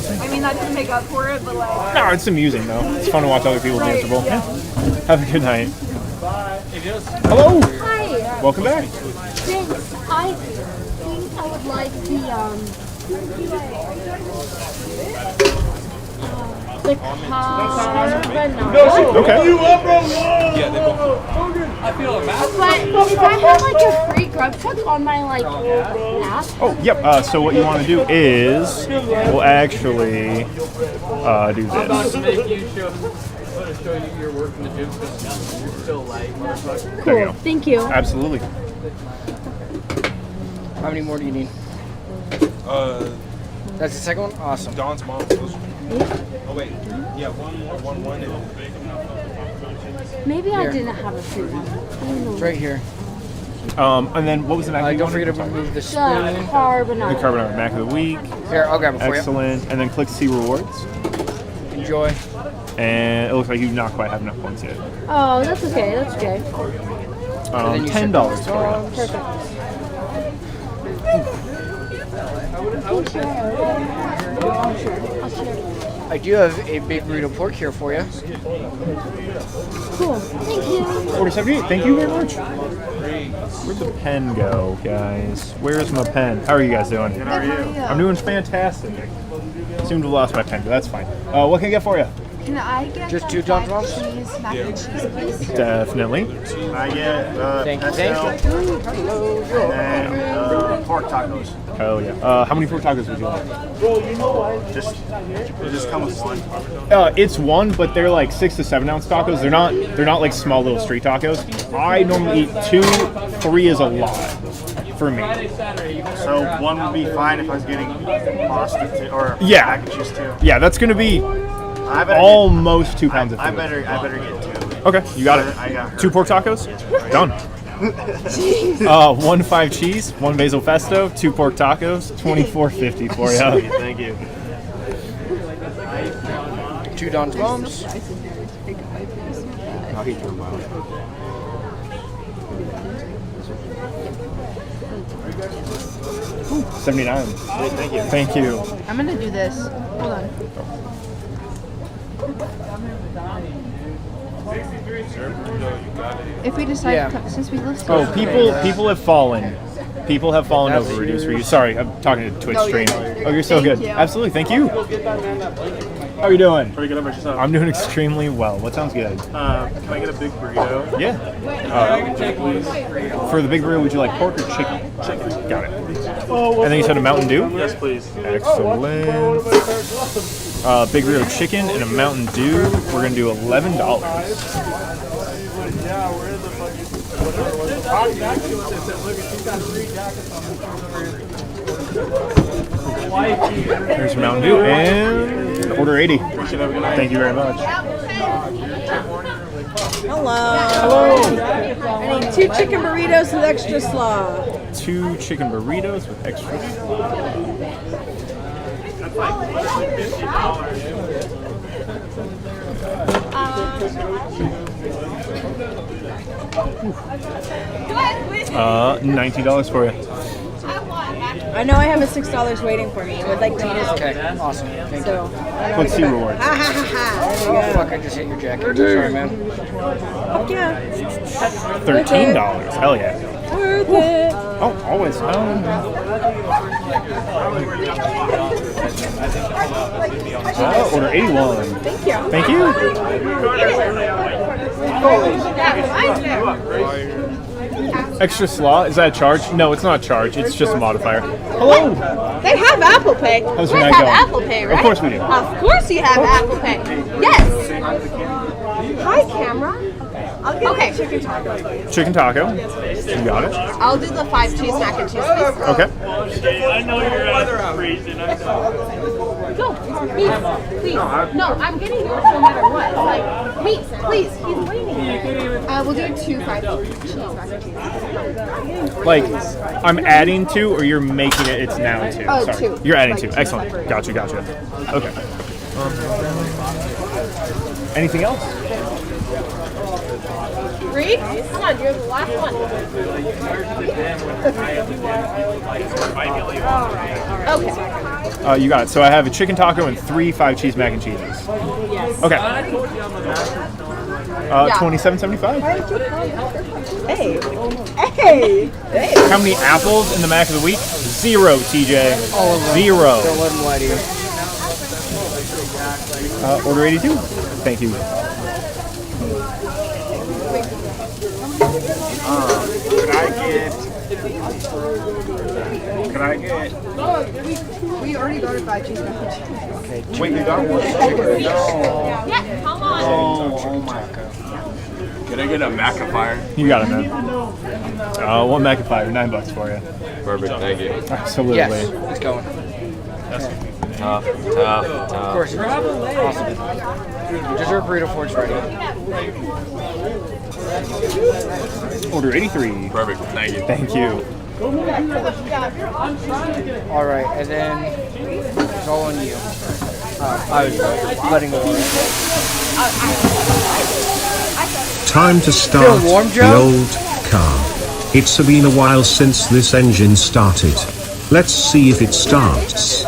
Nothing? I mean, that doesn't make up for it, but like... No, it's amusing, though. It's fun to watch other people dance the bowl. Yeah. Have a good night. Hello! Hi. Welcome back. Thanks. I think I would like the carbonara. Okay. But if I have like a free grub truck on my like app. Oh, yep. So what you want to do is, we'll actually do this. Show you your work in the gym because you're still light, motherfucker. There you go. Thank you. Absolutely. How many more do you need? That's the second one? Awesome. Dawn's mom. Oh, wait. Yeah, one. Maybe I Here. didn't have a free one. It's right here. And then what was the mac? Don't forget to remove the The spoon. The carbonara. carbonara mac of the week. Here, I'll grab it for you. Excellent. And then click see rewards. Enjoy. And it looks like you do not quite have enough points yet. Oh, that's okay. That's okay. then you $10 for you. Perfect. I do have a big burrito pork here for you. Cool. Thank you. Order 78. Thank you very much. Where'd the pen go, guys? Where's my pen? How are you guys doing? How are you? I'm doing fantastic. Seem to have lost my pen, but that's fine. What can I get for you? Can I get Just the two John's black Roms? cheese, mac and cheese, please? Definitely. I get Thank you. pesto and pork tacos. Oh yeah. How many pork tacos would you like? Just come with one. It's one, but they're like 6 to 7 ounce tacos. They're not like small little street tacos. I normally eat 2, 3 is a lot for me. So one would be fine if I was getting pasta too, or Yeah. mac and cheese too. Yeah, that's gonna be I better almost 2 pounds of I food. better get two. Okay, you got it. I got her. 2 pork tacos? Done. 1 5 cheese, 1 basil pesto, 2 pork tacos, $24.50 for you. Thank you. 2 Don's Moms. I'll eat them well. $79. Thank you. Thank you. I'm gonna do this. Hold on. If we decide, Yeah. since we listed... Oh, people have fallen. People have fallen over reduced for you. Sorry, I'm talking to Twitch stream. Oh, you're so Thank good. you. Absolutely, thank you. How are you doing? Pretty good about yourself. I'm doing extremely well. What sounds good? Can I get a big burrito? Yeah. For the big burrito, would you like pork or chicken? Chicken. Got it. And then you said a Mountain Dew? Yes, please. Excellent. Big burrito chicken and a Mountain Dew. We're going to do $11. There's your Mountain Dew and order 80. Thank you very much. Hello. Hello. I need 2 chicken burritos with extra slaw. 2 chicken burritos with extra. $19 for you. I know I have a $6 waiting for me with like Tina's. Okay, awesome. Thank you. So, Let's see rewards. ha ha ha ha. There we Oh, go. fuck, I just hit your jacket. Sorry, man. Fuck yeah. $13. Hell yeah. Worth it. Oh, always. Order 81. Thank you. Thank you. Extra slaw? Is that a charge? No, it's not a charge. It's just a modifier. Hello. They have Apple Pay. How's You your guys night have going? Apple Pay, right? Of course we do. Of course you have Apple Pay. Yes. Hi, camera. Okay. Chicken taco. Chicken taco. You got it. I'll do the 5 cheese mac and cheese, please. Okay. I know you're freezing. I know. No, please. No, I'm getting yours no matter what. Like, please, he's waiting. We'll do 2 5 cheese mac and cheese. Like, I'm adding 2 or you're making it, it's now 2. Oh, Sorry. 2. You're adding Like 2. 2 Excellent. separate. Gotcha. Okay. Anything else? Three? Come on, you're the last one. Okay. You got it. So I have a chicken taco and 3 5-cheese mac and cheeses. Yes. Okay. 27.75. Hey. Hey. How many apples in the mac of the week? 0, TJ. All of them. 0. Don't let them lie to you. Order 82. Thank you. Could I get? We already got a 5 cheese mac and cheese. Okay, Wait, you got one? Yeah, come on. Oh my god. Can I get a Macafire? You got it, man. One mac and $5, $9 for you. Perfect, thank you. Absolutely. Yes, it's going. Tough. Of course. Awesome. Dessert burrito fork's ready. Order 83. Perfect, thank you. Thank you. All right, and then it's all on you. I was letting go. Time to start Feel warm, the Joe? old car. It's been a while since this engine started. Let's see if it starts.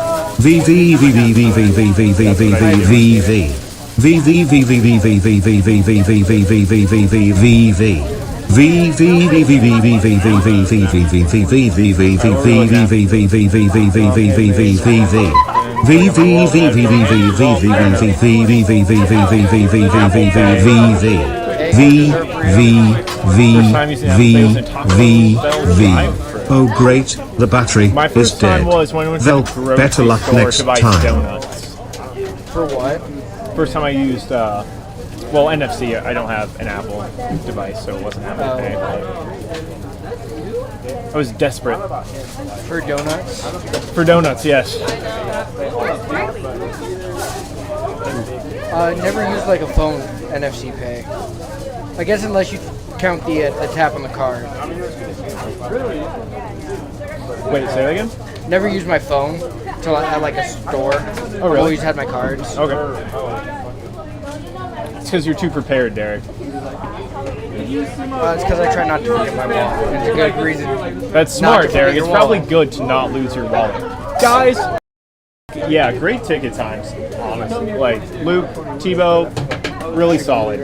Oh great, the battery My is first time dead. was when I went to Well, the grocery better luck store next to buy time. donuts. For what? First time I used, well, NFC. I don't have an Apple device, so it wasn't Apple Pay. I was desperate. For donuts? For donuts, yes. Never used like a phone NFC pay. I guess unless you count the tap on the card. Wait, say that again? Never used my phone till at like a store. Oh, really? Always had my cards. Okay. It's because you're too prepared, Derek. It's because I try not to forget my wallet. It's a good reason. That's not smart, to Derek. forget It's your probably wallet. good to not lose your wallet. Guys, yeah, great ticket times, honestly. Like, Luke, Tebow, really solid.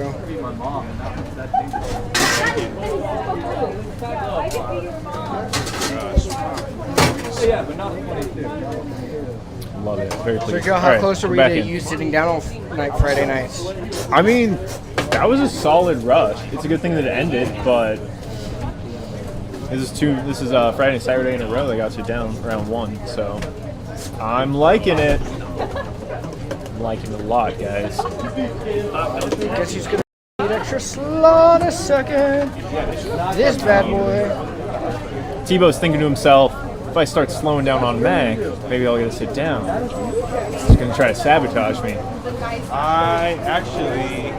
Love it. Very So pleased. Joe, All how right, close are we're we back to in. you sitting down on Friday nights? I mean, that was a solid rush. It's a good thing that it ended, but this is Friday and Saturday in a row that got you down around 1, so I'm liking it. I'm liking it a lot, guys. Guess he's gonna need extra slow in a second. This bad boy. Tebow's thinking to himself, if I start slowing down on Mac, maybe I'll get to sit down. He's gonna try to sabotage me. I actually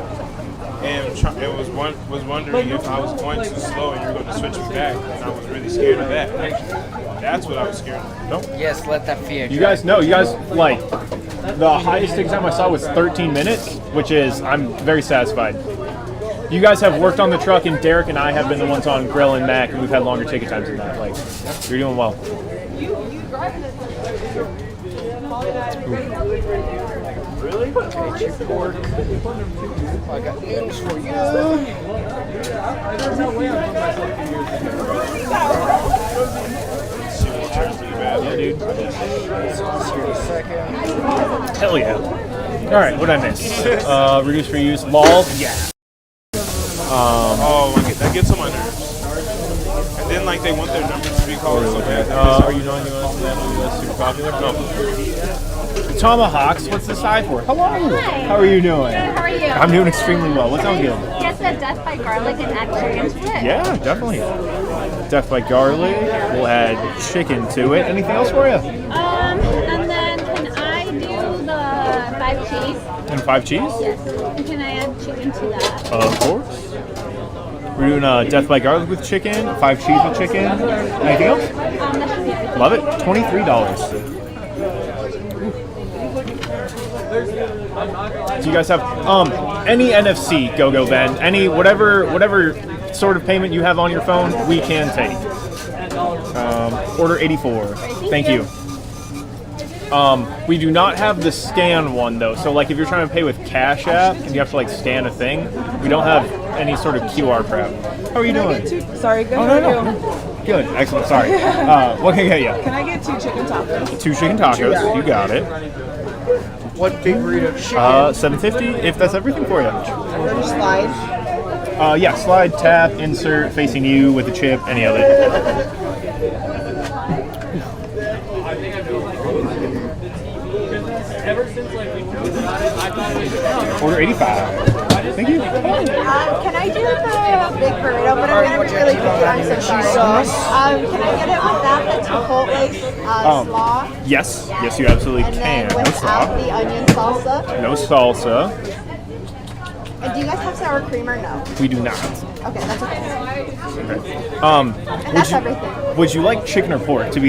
was wondering if I was going too slow and you were going to switch me back, and I was really scared of that. That's what I was scared of. Nope. Yes, let that fear. You guys like the highest ticket time I saw was 13 minutes, which is I'm very satisfied. You guys have worked on the truck, and Derek and I have been the ones on grill and Mac, and we've had longer ticket times than that. Like, you're doing well. Really? Okay, chip pork. I got noodles for you. Yeah, dude. Sauce here in a second. Hell yeah. All right, what did I miss? Reduce, reuse, lol. Yeah. That gets on my nerves. And then, like, they want their numbers to be called so bad. Are you knowing that's super popular? No. Tomahawks, what's the side for? Hello. How are you doing? Good, how are you? I'm doing extremely well. What sounds good? Get the death by garlic and add chicken to it. Yeah, definitely. Death by garlic. We'll add chicken to it. Anything else for you? And then can I do the 5 cheese? And 5 cheese? Yes. And can I add chicken to that? Of course. We're doing death by garlic with chicken, 5 cheese with chicken. Anything else? That should be everything. Love it. $23. Do you guys have any NFC go Ben? Any whatever sort of payment you have on your phone, we can take. Order 84. Thank you. We do not have the scan one though. So like if you're trying to pay with Cash App and you have to like scan a thing, we don't have any sort of QR crap. How are you doing? Sorry, good. Oh, no. Good. Excellent. Sorry. What can I get you? Can I get 2 chicken tacos? 2 chicken tacos. You got it. What big burrito? Chicken. $7.50 if that's everything for you. And then slide. Yeah, slide, tap, insert, facing you with a chip, any of it. Order 85. Thank you. Can I do the big burrito? But I'm gonna be really quick. I'm so sorry. Can I get it without the chipotle slaw? Yes, you absolutely And can. then No slaw. without the onion salsa? No salsa. And do you guys have sour cream or no? We do not. Okay, that's okay. Okay. And that's everything. Would you like chicken or pork to be